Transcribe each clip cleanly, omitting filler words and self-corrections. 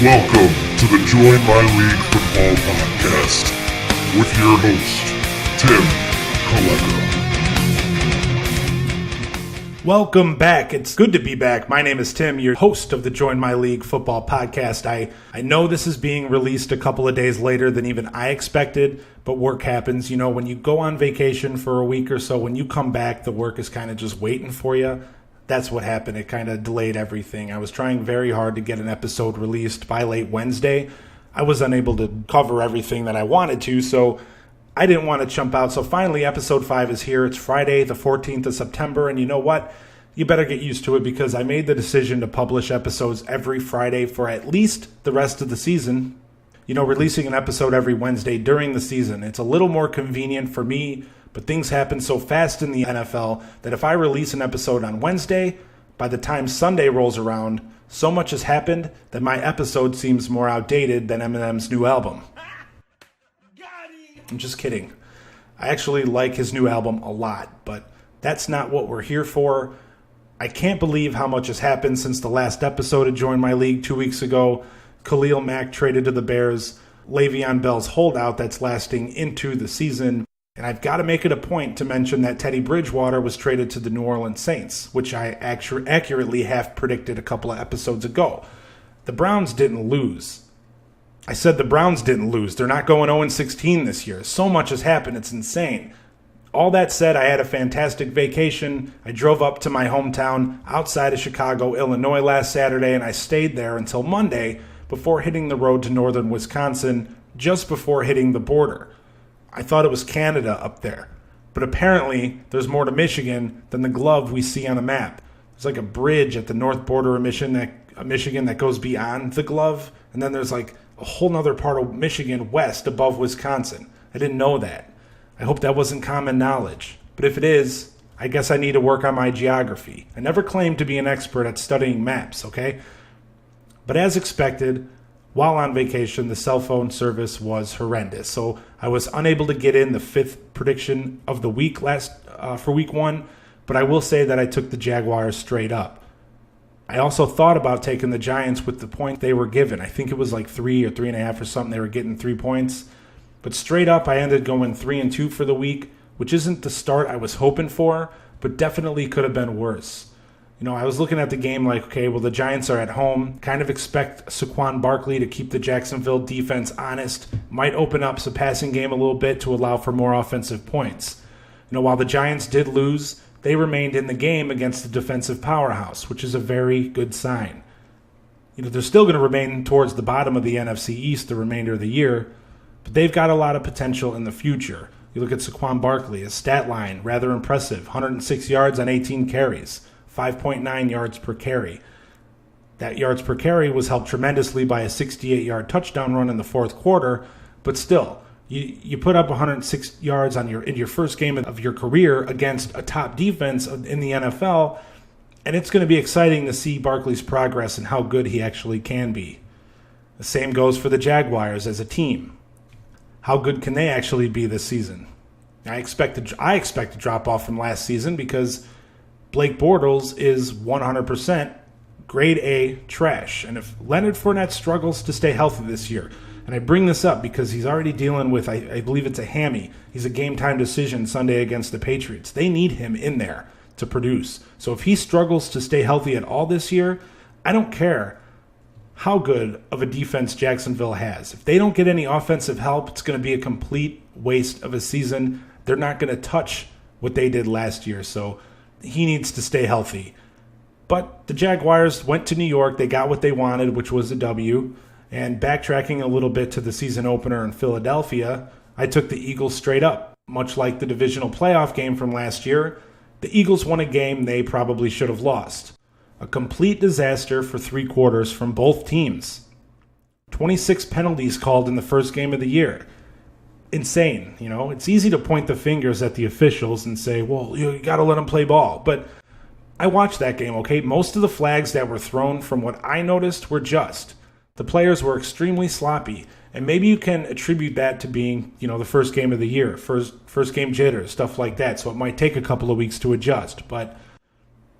Welcome to the Join My League Football Podcast with your host, Tim Colecco. Welcome back. It's good to be back. My name is Tim, your host of the Join My League Football Podcast. I know this is being released a couple of days later than even I expected, but work happens. You know, when you go on vacation for a week or so, when you come back, the work is kind of just waiting for you. That's what happened. It kind of delayed everything. I was trying very hard to get an episode released by late Wednesday. I was unable to cover everything that I wanted to, so I didn't want to jump out. So finally, episode 5 is here. It's Friday, the 14th of September, and you know what? You better get used to it because I made the decision to publish episodes every Friday for at least the rest of the season. You know, releasing an episode every Wednesday during the season. It's a little more convenient for me, but things happen so fast in the NFL that if I release an episode on Wednesday, by the time Sunday rolls around, so much has happened that my episode seems more outdated than Eminem's new album. I'm just kidding. I actually like his new album a lot, but that's not what we're here for. I can't believe how much has happened since the last episode of Join My League 2 weeks ago. Khalil Mack traded to the Bears, Le'Veon Bell's holdout that's lasting into the season, and I've got to make it a point to mention that Teddy Bridgewater was traded to the New Orleans Saints, which I accurately half predicted a couple of episodes ago. The Browns didn't lose. I said the Browns didn't lose. They're not going 0-16 this year. So much has happened. It's insane. All that said, I had a fantastic vacation. I drove up to my hometown outside of Chicago, Illinois last Saturday, and I stayed there until Monday before hitting the road to northern Wisconsin just before hitting the border. I thought it was Canada up there, but apparently there's more to Michigan than the glove we see on a map. There's like a bridge at the north border of Michigan that goes beyond the glove, and then there's like a whole nother part of Michigan west above Wisconsin. I didn't know that. I hope that wasn't common knowledge, but if it is, I guess I need to work on my geography. I never claimed to be an expert at studying maps, okay? But as expected, while on vacation, the cell phone service was horrendous. So I was unable to get in the 5th prediction of the week for week 1, but I will say that I took the Jaguars straight up. I also thought about taking the Giants with the point they were given. I think it was like 3 or 3.5 or something. They were getting 3 points. But straight up, I ended going 3-2 for the week, which isn't the start I was hoping for, but definitely could have been worse. You know, I was looking at the game like, okay, well, the Giants are at home. Kind of expect Saquon Barkley to keep the Jacksonville defense honest. Might open up the passing game a little bit to allow for more offensive points. You know, while the Giants did lose, they remained in the game against the defensive powerhouse, which is a very good sign. You know, they're still going to remain towards the bottom of the NFC East the remainder of the year, but they've got a lot of potential in the future. You look at Saquon Barkley, his stat line, rather impressive. 106 yards on 18 carries. 5.9 yards per carry. That yards per carry was helped tremendously by a 68-yard touchdown run in the fourth quarter, but still, you put up 106 yards in your first game of your career against a top defense in the NFL, and it's going to be exciting to see Barkley's progress and how good he actually can be. The same goes for the Jaguars as a team. How good can they actually be this season? I expect a drop off from last season because Blake Bortles is 100% grade A trash. And if Leonard Fournette struggles to stay healthy this year, and I bring this up because he's already dealing with, I believe it's a hammy. He's a game-time decision Sunday against the Patriots. They need him in there to produce. So if he struggles to stay healthy at all this year, I don't care how good of a defense Jacksonville has. If they don't get any offensive help, it's going to be a complete waste of a season. They're not going to touch what they did last year. So he needs to stay healthy. But the Jaguars went to New York. They got what they wanted, which was a W. And backtracking a little bit to the season opener in Philadelphia, I took the Eagles straight up. Much like the divisional playoff game from last year, the Eagles won a game they probably should have lost. A complete disaster for 3 quarters from both teams. 26 penalties called in the first game of the year. Insane, you know. It's easy to point the fingers at the officials and say, well, you got to let them play ball. But I watched that game, okay? Most of the flags that were thrown from what I noticed were just. The players were extremely sloppy. And maybe you can attribute that to being, you know, the first game of the year, first game jitters, stuff like that. So it might take a couple of weeks to adjust. But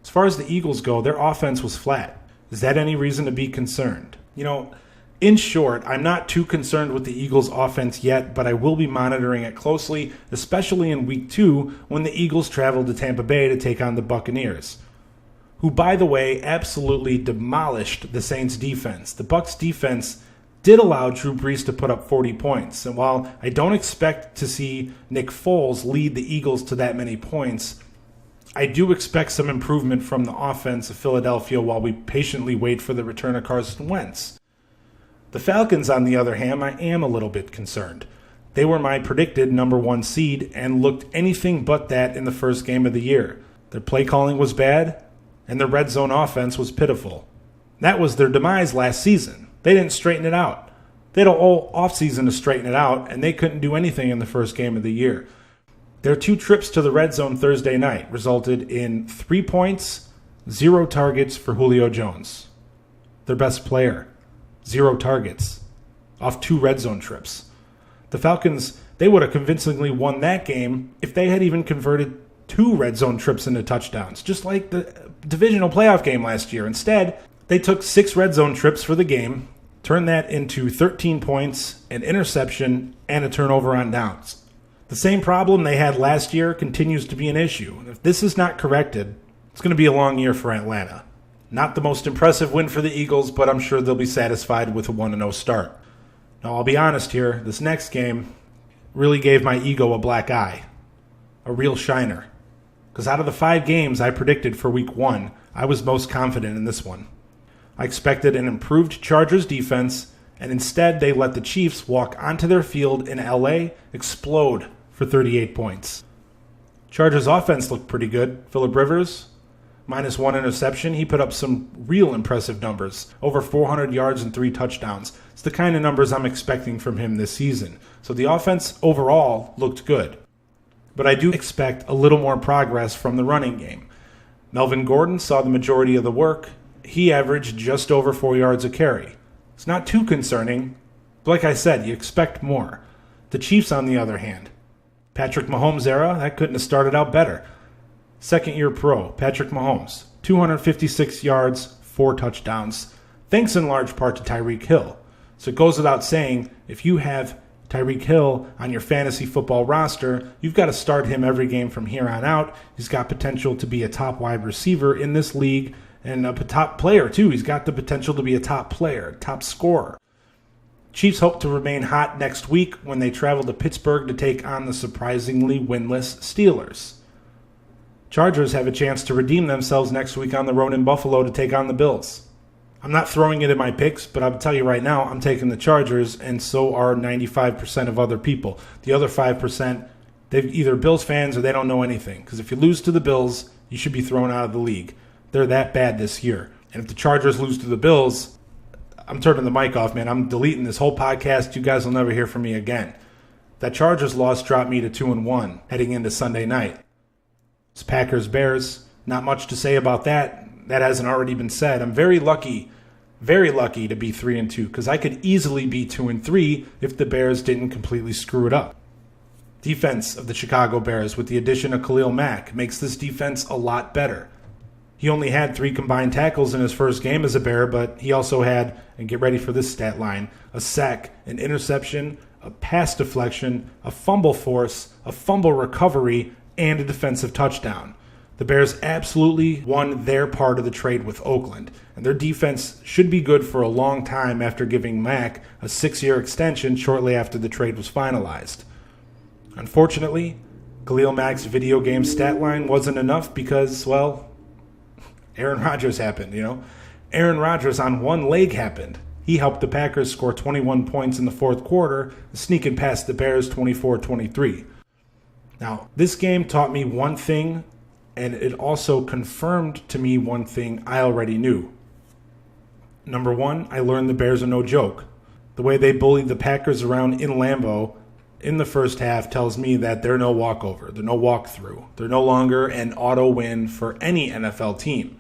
as far as the Eagles go, their offense was flat. Is that any reason to be concerned? You know, In short, I'm not too concerned with the Eagles' offense yet, but I will be monitoring it closely, especially in Week 2 when the Eagles travel to Tampa Bay to take on the Buccaneers, who, by the way, absolutely demolished the Saints' defense. The Bucs' defense did allow Drew Brees to put up 40 points, and while I don't expect to see Nick Foles lead the Eagles to that many points, I do expect some improvement from the offense of Philadelphia while we patiently wait for the return of Carson Wentz. The Falcons, on the other hand, I am a little bit concerned. They were my predicted number 1 seed and looked anything but that in the first game of the year. Their play calling was bad, and their red zone offense was pitiful. That was their demise last season. They didn't straighten it out. They had a whole offseason to straighten it out, and they couldn't do anything in the first game of the year. Their 2 trips to the red zone Thursday night resulted in 3 points, 0 targets for Julio Jones, their best player. 0 targets off 2 red zone trips. The Falcons, they would have convincingly won that game if they had even converted 2 red zone trips into touchdowns, just like the divisional playoff game last year. Instead, they took 6 red zone trips for the game, turned that into 13 points, an interception, and a turnover on downs. The same problem they had last year continues to be an issue. If this is not corrected, it's going to be a long year for Atlanta. Not the most impressive win for the Eagles, but I'm sure they'll be satisfied with a 1-0 start. Now, I'll be honest here, this next game really gave my ego a black eye, a real shiner. Because out of the 5 games I predicted for Week 1, I was most confident in this one. I expected an improved Chargers defense, and instead they let the Chiefs walk onto their field in LA, explode for 38 points. Chargers offense looked pretty good. Phillip Rivers, -1 interception. He put up some real impressive numbers. Over 400 yards and 3 touchdowns. It's the kind of numbers I'm expecting from him this season. So the offense overall looked good. But I do expect a little more progress from the running game. Melvin Gordon saw the majority of the work. He averaged just over 4 yards a carry. It's not too concerning. But like I said, you expect more. The Chiefs, on the other hand, Patrick Mahomes era, that couldn't have started out better. Second-year pro, Patrick Mahomes, 256 yards, 4 touchdowns, thanks in large part to Tyreek Hill. So it goes without saying, if you have Tyreek Hill on your fantasy football roster, you've got to start him every game from here on out. He's got potential to be a top wide receiver in this league and a top player, too. He's got the potential to be a top player, top scorer. Chiefs hope to remain hot next week when they travel to Pittsburgh to take on the surprisingly winless Steelers. Chargers have a chance to redeem themselves next week on the road in Buffalo to take on the Bills. I'm not throwing it in my picks, but I'll tell you right now, I'm taking the Chargers, and so are 95% of other people. The other 5%, they're either Bills fans or they don't know anything. Because if you lose to the Bills, you should be thrown out of the league. They're that bad this year. And if the Chargers lose to the Bills, I'm turning the mic off, man. I'm deleting this whole podcast. You guys will never hear from me again. That Chargers loss dropped me to 2-1 heading into Sunday night. It's Packers-Bears. Not much to say about that. That hasn't already been said. I'm very lucky to be 3-2 because I could easily be 2-3 if the Bears didn't completely screw it up. Defense of the Chicago Bears with the addition of Khalil Mack makes this defense a lot better. He only had 3 combined tackles in his first game as a Bear, but he also had, and get ready for this stat line, a sack, an interception, a pass deflection, a fumble force, a fumble recovery, and a defensive touchdown. The Bears absolutely won their part of the trade with Oakland, and their defense should be good for a long time after giving Mack a 6-year extension shortly after the trade was finalized. Unfortunately, Khalil Mack's video game stat line wasn't enough because, well, Aaron Rodgers happened, Aaron Rodgers on one leg happened. He helped the Packers score 21 points in the fourth quarter, sneaking past the Bears 24-23. Now, this game taught me one thing, and it also confirmed to me one thing I already knew. Number 1, I learned the Bears are no joke. The way they bullied the Packers around in Lambeau in the first half tells me that they're no walkover, they're no walkthrough. They're no longer an auto win for any NFL team.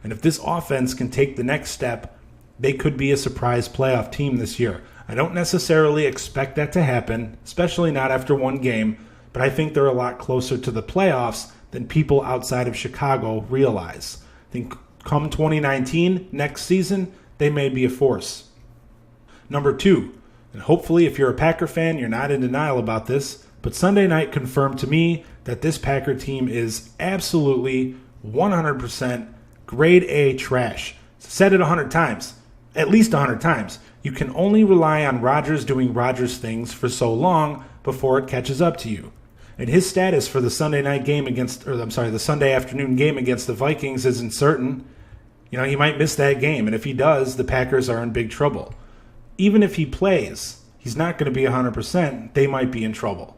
And if this offense can take the next step, they could be a surprise playoff team this year. I don't necessarily expect that to happen, especially not after one game, but I think they're a lot closer to the playoffs than people outside of Chicago realize. I think come 2019, next season, they may be a force. Number 2, and hopefully if you're a Packer fan, you're not in denial about this, but Sunday night confirmed to me that this Packer team is absolutely 100% grade A trash. Said it 100 times, at least 100 times. You can only rely on Rodgers doing Rodgers things for so long before it catches up to you. And his status for the Sunday the Sunday afternoon game against the Vikings isn't certain. He might miss that game, and if he does, the Packers are in big trouble. Even if he plays, he's not going to be 100%. They might be in trouble.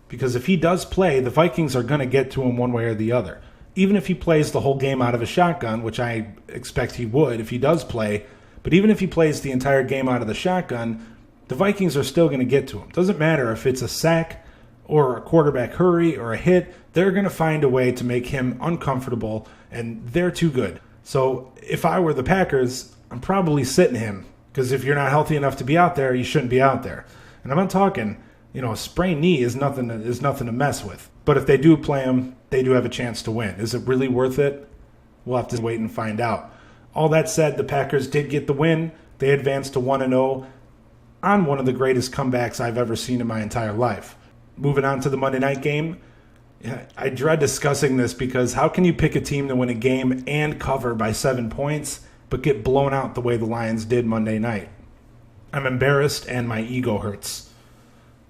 Because if he does play, the Vikings are going to get to him one way or the other. Even if he plays the whole game out of a shotgun, which I expect he would if he does play, but even if he plays the entire game out of the shotgun, the Vikings are still going to get to him. Doesn't matter if it's a sack or a quarterback hurry or a hit, they're going to find a way to make him uncomfortable, and they're too good. So if I were the Packers, I'm probably sitting him, because if you're not healthy enough to be out there, you shouldn't be out there. And I'm not talking, a sprained knee is nothing to mess with. But if they do play him, they do have a chance to win. Is it really worth it? We'll have to wait and find out. All that said, the Packers did get the win. They advanced to 1-0 on one of the greatest comebacks I've ever seen in my entire life. Moving on to the Monday night game, I dread discussing this because how can you pick a team to win a game and cover by 7 points, but get blown out the way the Lions did Monday night? I'm embarrassed and my ego hurts.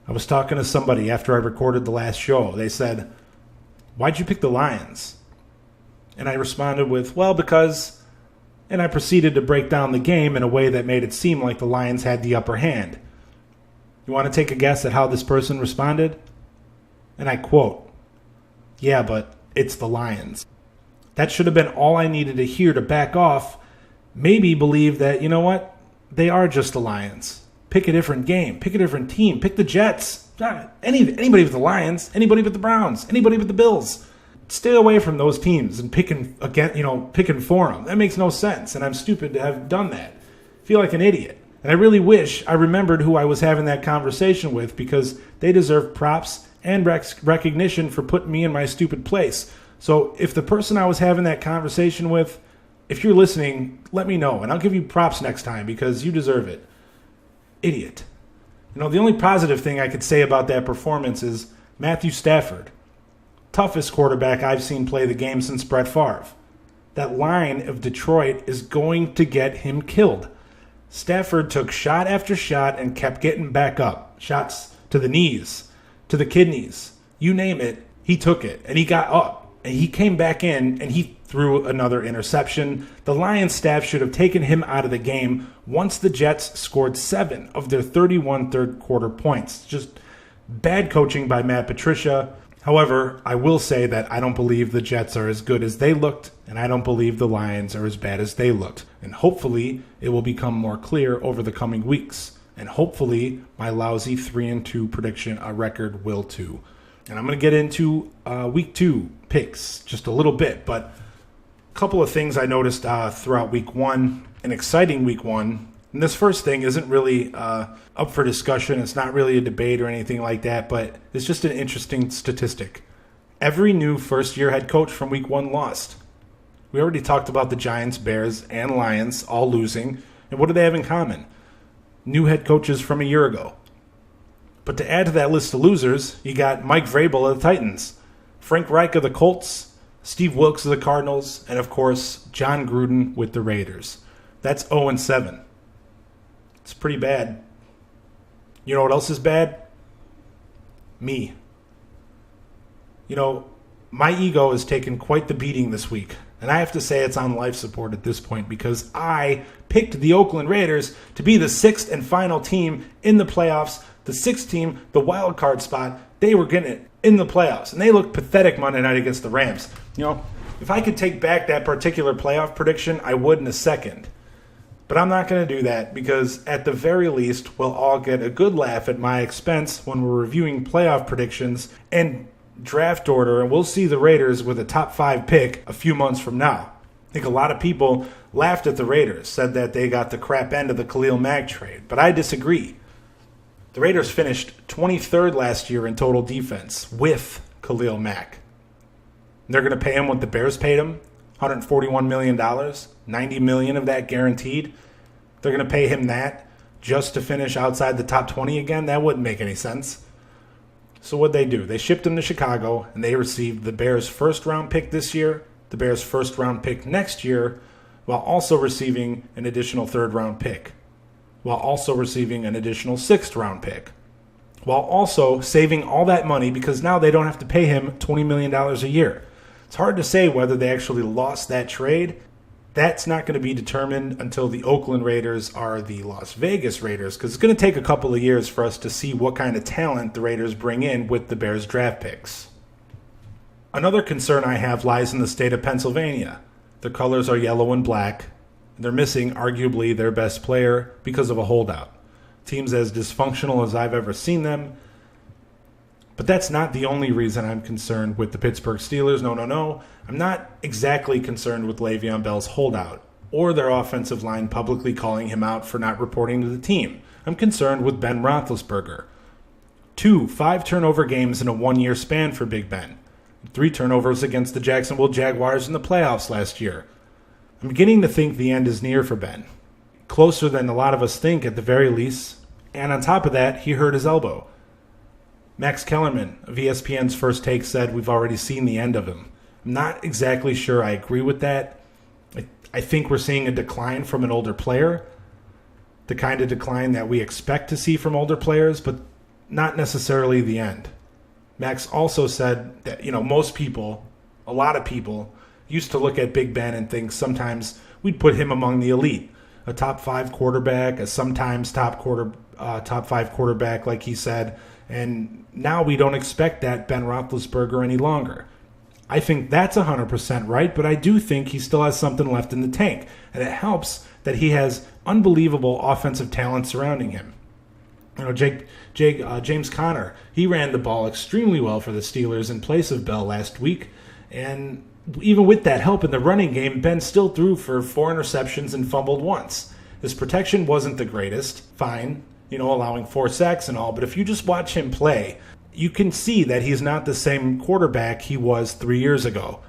I was talking to somebody after I recorded the last show. They said, "Why'd you pick the Lions?" And I responded with, "Well, because..." And I proceeded to break down the game in a way that made it seem like the Lions had the upper hand. You want to take a guess at how this person responded? And I quote, "Yeah, but it's the Lions." That should have been all I needed to hear to back off, maybe believe that, they are just the Lions. Pick a different game, pick a different team, pick the Jets. Anybody but the Lions, anybody but the Browns, anybody but the Bills. Stay away from those teams and picking for them. That makes no sense, and I'm stupid to have done that. I feel like an idiot. And I really wish I remembered who I was having that conversation with, because they deserve props and recognition for putting me in my stupid place. So if the person I was having that conversation with, if you're listening, let me know, and I'll give you props next time because you deserve it. Idiot. The only positive thing I could say about that performance is Matthew Stafford. Toughest quarterback I've seen play the game since Brett Favre. That line of Detroit is going to get him killed. Stafford took shot after shot and kept getting back up. Shots to the knees, to the kidneys, you name it, he took it, and he got up. And he came back in, and he threw another interception. The Lions staff should have taken him out of the game once the Jets scored 7 of their 31 third-quarter points. Just bad coaching by Matt Patricia. However, I will say that I don't believe the Jets are as good as they looked, and I don't believe the Lions are as bad as they looked. And hopefully, it will become more clear over the coming weeks. And hopefully, my lousy 3-2 prediction record will too. And I'm going to get into Week 2 picks just a little bit, but a couple of things I noticed throughout Week 1, an exciting Week 1. And this first thing isn't really up for discussion. It's not really a debate or anything like that, but it's just an interesting statistic. Every new first-year head coach from Week 1 lost. We already talked about the Giants, Bears, and Lions all losing. And what do they have in common? New head coaches from a year ago. But to add to that list of losers, you got Mike Vrabel of the Titans, Frank Reich of the Colts, Steve Wilks of the Cardinals, and of course, John Gruden with the Raiders. That's 0-7. It's pretty bad. You know what else is bad? Me. My ego has taken quite the beating this week. And I have to say it's on life support at this point because I picked the Oakland Raiders to be the 6th and final team in the playoffs. The 6th team, the wild card spot, they were getting it in the playoffs. And they looked pathetic Monday night against the Rams. If I could take back that particular playoff prediction, I would in a second. But I'm not going to do that because at the very least, we'll all get a good laugh at my expense when we're reviewing playoff predictions and draft order, and we'll see the Raiders with a top 5 pick a few months from now. I think a lot of people laughed at the Raiders, said that they got the crap end of the Khalil Mack trade, but I disagree. The Raiders finished 23rd last year in total defense with Khalil Mack. They're going to pay him what the Bears paid him, $141 million, $90 million of that guaranteed. They're going to pay him that just to finish outside the top 20 again? That wouldn't make any sense. So what'd they do? They shipped him to Chicago, and they received the Bears' first-round pick this year, the Bears' first-round pick next year, while also receiving an additional third-round pick, while also receiving an additional sixth-round pick, while also saving all that money because now they don't have to pay him $20 million a year. It's hard to say whether they actually lost that trade. That's not going to be determined until the Oakland Raiders are the Las Vegas Raiders, because it's going to take a couple of years for us to see what kind of talent the Raiders bring in with the Bears draft picks. Another concern I have lies in the state of Pennsylvania. Their colors are yellow and black. They're missing arguably their best player because of a holdout. Team's as dysfunctional as I've ever seen them. But that's not the only reason I'm concerned with the Pittsburgh Steelers. No. I'm not exactly concerned with Le'Veon Bell's holdout or their offensive line publicly calling him out for not reporting to the team. I'm concerned with Ben Roethlisberger. 2 5-turnover games in a 1-year span for Big Ben. 3 turnovers against the Jacksonville Jaguars in the playoffs last year. I'm beginning to think the end is near for Ben. Closer than a lot of us think at the very least. And on top of that, he hurt his elbow. Max Kellerman of ESPN's First Take said we've already seen the end of him. I'm not exactly sure I agree with that. I think we're seeing a decline from an older player, the kind of decline that we expect to see from older players, but not necessarily the end. Max also said that, most people, a lot of people, used to look at Big Ben and think sometimes we'd put him among the elite, a top 5 quarterback, a sometimes top 5 quarterback, like he said. And now we don't expect that Ben Roethlisberger any longer. I think that's 100% right, but I do think he still has something left in the tank. And it helps that he has unbelievable offensive talent surrounding him. James Conner, he ran the ball extremely well for the Steelers in place of Bell last week. And even with that help in the running game, Ben still threw for 4 interceptions and fumbled once. His protection wasn't the greatest, fine, allowing 4 sacks and all. But if you just watch him play, you can see that he's not the same quarterback he was 3 years ago.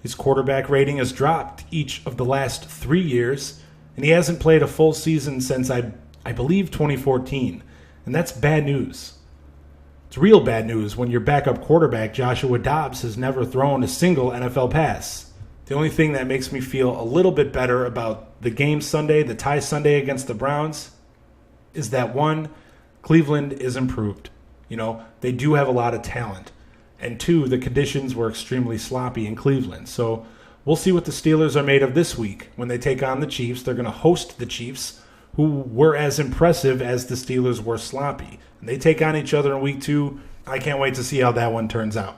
His quarterback rating has dropped each of the last 3 years, and he hasn't played a full season since, I believe, 2014. And that's bad news. It's real bad news when your backup quarterback, Joshua Dobbs, has never thrown a single NFL pass. The only thing that makes me feel a little bit better about the game Sunday, the tie Sunday against the Browns, is that 1, Cleveland is improved. They do have a lot of talent. And 2, the conditions were extremely sloppy in Cleveland. So we'll see what the Steelers are made of this week. When they take on the Chiefs, they're going to host the Chiefs, who were as impressive as the Steelers were sloppy. And they take on each other in week 2. I can't wait to see how that one turns out.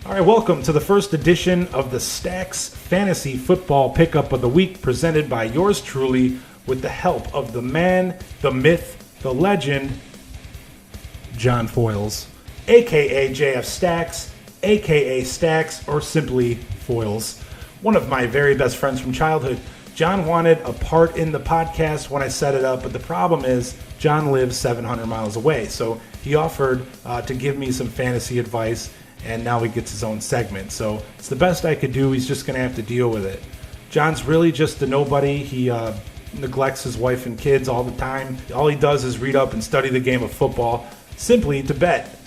All right, welcome to the first edition of the Stacks Fantasy Football Pickup of the Week, presented by yours truly with the help of the man, the myth, the legend, John Foyles, a.k.a. JF Stacks, a.k.a. Stacks, or simply Foyles. One of my very best friends from childhood. John wanted a part in the podcast when I set it up, but the problem is John lives 700 miles away, so he offered to give me some fantasy advice, and now he gets his own segment. So it's the best I could do. He's just going to have to deal with it. John's really just a nobody. He neglects his wife and kids all the time. All he does is read up and study the game of football simply to bet.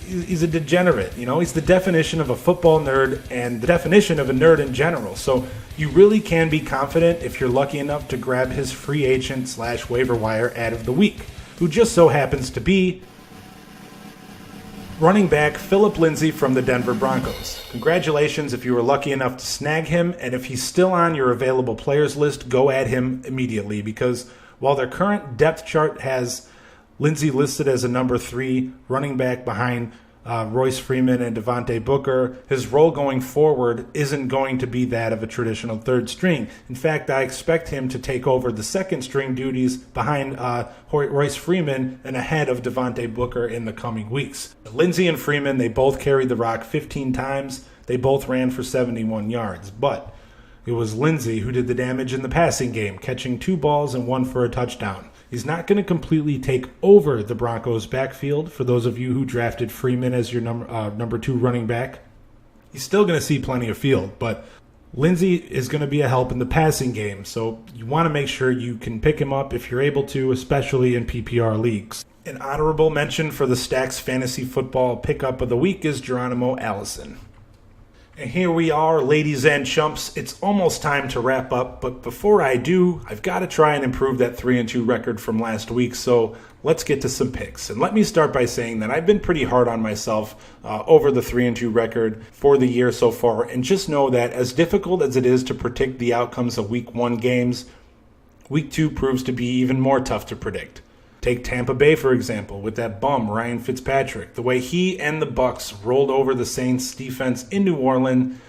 He's a degenerate, He's the definition of a football nerd and the definition of a nerd in general. So you really can be confident if you're lucky enough to grab his free agent / waiver wire ad of the week, who just so happens to be running back Phillip Lindsay from the Denver Broncos. Congratulations if you were lucky enough to snag him, and if he's still on your available players list, go add him immediately, because while their current depth chart has Lindsay listed as a number 3 running back behind Royce Freeman and Devontae Booker, his role going forward isn't going to be that of a traditional third string. In fact, I expect him to take over the second string duties behind Royce Freeman and ahead of Devontae Booker in the coming weeks. Lindsay and Freeman, they both carried the rock 15 times. They both ran for 71 yards, but it was Lindsay who did the damage in the passing game, catching 2 balls and 1 for a touchdown. He's not going to completely take over the Broncos' backfield, for those of you who drafted Freeman as your number 2 running back. He's still going to see plenty of field, but Lindsey is going to be a help in the passing game, so you want to make sure you can pick him up if you're able to, especially in PPR leagues. An honorable mention for the Stacks Fantasy Football pickup of the week is Geronimo Allison. And here we are, ladies and chumps. It's almost time to wrap up, but before I do, I've got to try and improve that 3-2 record from last week, so let's get to some picks. And let me start by saying that I've been pretty hard on myself over the 3-2 record for the year so far, and just know that as difficult as it is to predict the outcomes of Week 1 games, Week 2 proves to be even more tough to predict. Take Tampa Bay, for example, with that bum, Ryan Fitzpatrick. The way he and the Bucs rolled over the Saints defense in New Orleans,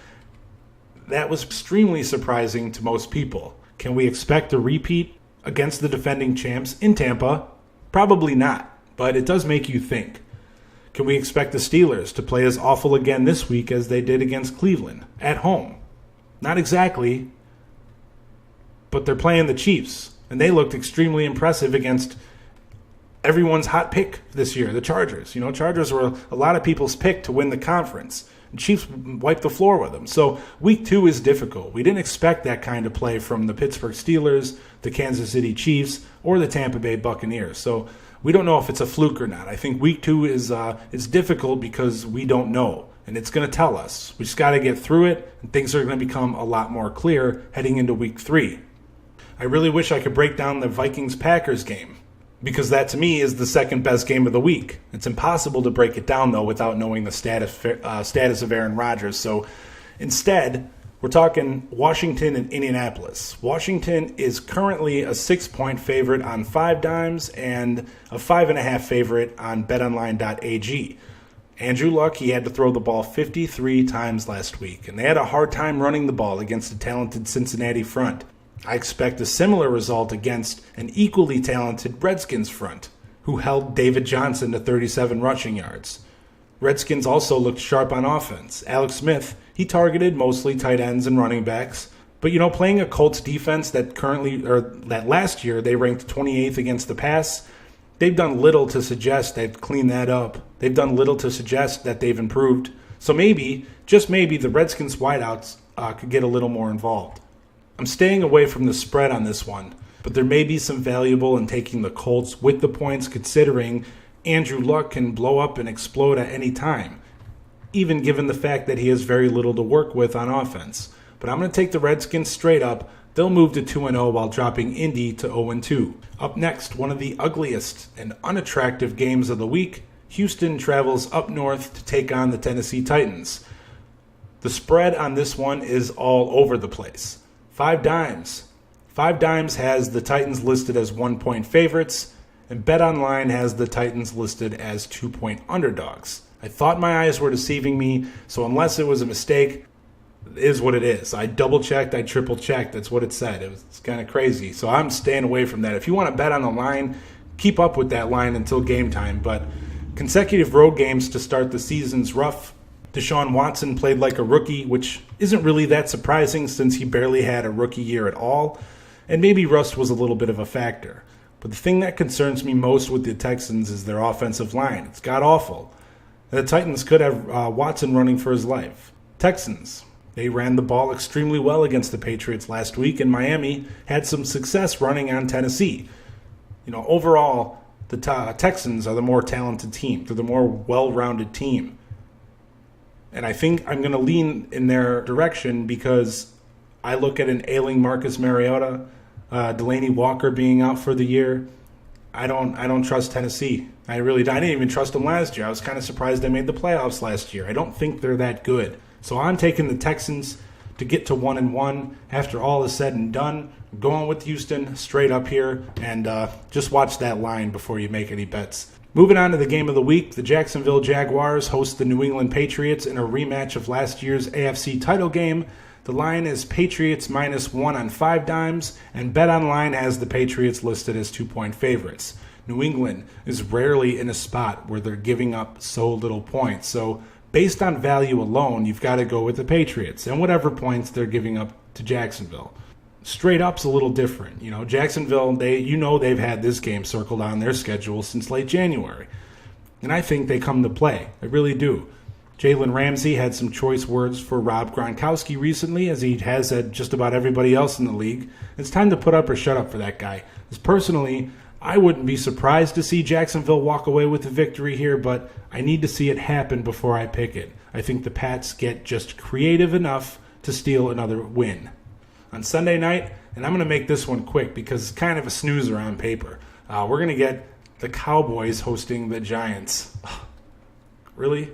that was extremely surprising to most people. Can we expect a repeat against the defending champs in Tampa? Probably not, but it does make you think. Can we expect the Steelers to play as awful again this week as they did against Cleveland at home? Not exactly, but they're playing the Chiefs, and they looked extremely impressive against everyone's hot pick this year, the Chargers. Chargers were a lot of people's pick to win the conference. The Chiefs wiped the floor with them. So Week 2 is difficult. We didn't expect that kind of play from the Pittsburgh Steelers, the Kansas City Chiefs, or the Tampa Bay Buccaneers. So we don't know if it's a fluke or not. I think Week 2 is difficult because we don't know, and it's going to tell us. We just got to get through it, and things are going to become a lot more clear heading into Week 3. I really wish I could break down the Vikings-Packers game, because that, to me, is the second best game of the week. It's impossible to break it down, though, without knowing the status of Aaron Rodgers. So instead, we're talking Washington and Indianapolis. Washington is currently a 6-point favorite on 5Dimes and a 5.5 favorite on betonline.ag. Andrew Luck, he had to throw the ball 53 times last week, and they had a hard time running the ball against a talented Cincinnati front. I expect a similar result against an equally talented Redskins front, who held David Johnson to 37 rushing yards. Redskins also looked sharp on offense. Alex Smith, he targeted mostly tight ends and running backs. But, playing a Colts defense that last year they ranked 28th against the pass, they've done little to suggest they've cleaned that up. They've done little to suggest that they've improved. So maybe, just maybe, the Redskins wideouts could get a little more involved. I'm staying away from the spread on this one, but there may be some valuable in taking the Colts with the points, considering Andrew Luck can blow up and explode at any time, even given the fact that he has very little to work with on offense. But I'm going to take the Redskins straight up. They'll move to 2-0 while dropping Indy to 0-2. Up next, one of the ugliest and unattractive games of the week, Houston travels up north to take on the Tennessee Titans. The spread on this one is all over the place. 5Dimes. 5Dimes has the Titans listed as 1-point favorites, and BetOnline has the Titans listed as 2-point underdogs. I thought my eyes were deceiving me, so unless it was a mistake, it is what it is. I double-checked, I triple-checked. That's what it said. It's kind of crazy. So I'm staying away from that. If you want to bet on the line, keep up with that line until game time. But consecutive road games to start the season's rough. Deshaun Watson played like a rookie, which isn't really that surprising since he barely had a rookie year at all, and maybe rust was a little bit of a factor. But the thing that concerns me most with the Texans is their offensive line. It's god-awful. The Titans could have Watson running for his life. Texans, they ran the ball extremely well against the Patriots last week, and Miami had some success running on Tennessee. Overall, the Texans are the more talented team. They're the more well-rounded team. And I think I'm going to lean in their direction because I look at an ailing Marcus Mariota, Delaney Walker being out for the year. I don't trust Tennessee. I didn't even trust them last year. I was kind of surprised they made the playoffs last year. I don't think they're that good. So I'm taking the Texans to get to 1-1 after all is said and done. I'm going with Houston straight up here, and just watch that line before you make any bets. Moving on to the game of the week, the Jacksonville Jaguars host the New England Patriots in a rematch of last year's AFC title game. The line is Patriots -1 on 5Dimes, and BetOnline has the Patriots listed as 2-point favorites. New England is rarely in a spot where they're giving up so little points. So based on value alone, you've got to go with the Patriots and whatever points they're giving up to Jacksonville. Straight up's a little different. Jacksonville, they've had this game circled on their schedule since late January. And I think they come to play. I really do. Jalen Ramsey had some choice words for Rob Gronkowski recently, as he has at just about everybody else in the league. It's time to put up or shut up for that guy. As personally, I wouldn't be surprised to see Jacksonville walk away with the victory here, but I need to see it happen before I pick it. I think the Pats get just creative enough to steal another win. On Sunday night, and I'm going to make this one quick because it's kind of a snoozer on paper, we're going to get the Cowboys hosting the Giants. Really?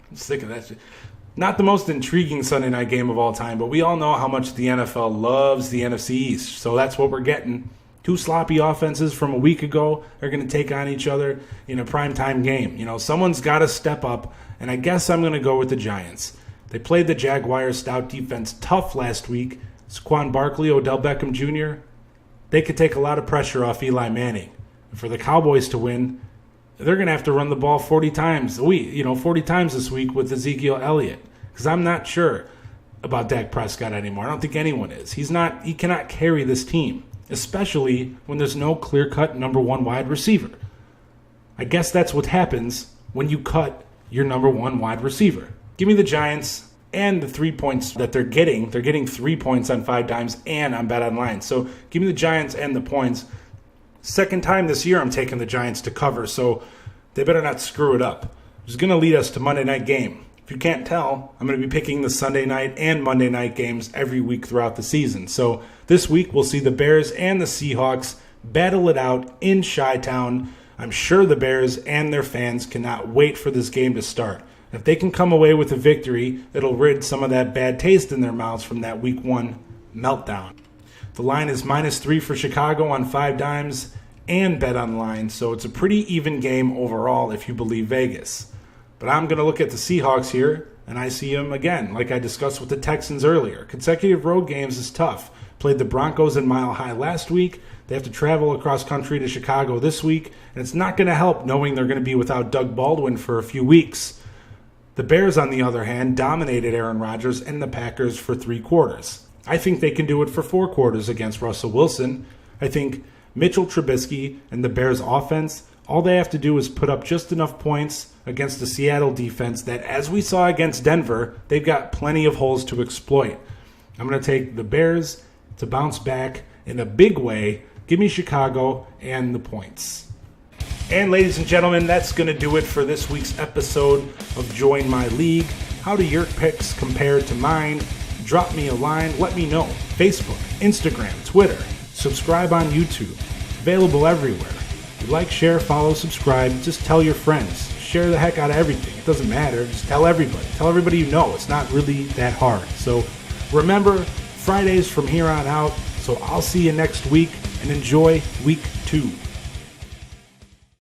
I'm sick of that shit. Not the most intriguing Sunday night game of all time, but we all know how much the NFL loves the NFC East, so that's what we're getting. Two sloppy offenses from a week ago are going to take on each other in a primetime game. Someone's got to step up, and I guess I'm going to go with the Giants. They played the Jaguars' stout defense tough last week. Saquon Barkley, Odell Beckham Jr., they could take a lot of pressure off Eli Manning. And for the Cowboys to win, they're going to have to run the ball 40 times 40 times this week with Ezekiel Elliott. Because I'm not sure about Dak Prescott anymore. I don't think anyone is. He cannot carry this team, especially when there's no clear-cut number one wide receiver. I guess that's what happens when you cut your number one wide receiver. Give me the Giants and the 3 points that they're getting. They're getting 3 points on 5 dimes and on BetOnline. So give me the Giants and the points. Second time this year I'm taking the Giants to cover, so they better not screw it up. Which is going to lead us to Monday Night Game. If you can't tell, I'm going to be picking the Sunday night and Monday night games every week throughout the season. So this week we'll see the Bears and the Seahawks battle it out in Chi-Town. I'm sure the Bears and their fans cannot wait for this game to start. If they can come away with a victory, it'll rid some of that bad taste in their mouths from that Week 1 meltdown. The line is -3 for Chicago on 5 dimes and BetOnline, so it's a pretty even game overall if you believe Vegas. But I'm going to look at the Seahawks here, and I see them again, like I discussed with the Texans earlier. Consecutive road games is tough. Played the Broncos in Mile High last week. They have to travel across country to Chicago this week, and it's not going to help knowing they're going to be without Doug Baldwin for a few weeks. The Bears, on the other hand, dominated Aaron Rodgers and the Packers for 3 quarters. I think they can do it for 4 quarters against Russell Wilson. I think Mitchell Trubisky and the Bears offense, all they have to do is put up just enough points against the Seattle defense that, as we saw against Denver, they've got plenty of holes to exploit. I'm going to take the Bears to bounce back in a big way. Give me Chicago and the points. And ladies and gentlemen, that's going to do it for this week's episode of Join My League. How do your picks compare to mine? Drop me a line. Let me know. Facebook, Instagram, Twitter. Subscribe on YouTube. Available everywhere. Like, share, follow, subscribe. Just tell your friends. Share the heck out of everything. It doesn't matter. Just tell everybody. Tell everybody you know. It's not really that hard. So remember, Fridays from here on out. So I'll see you next week and enjoy week 2.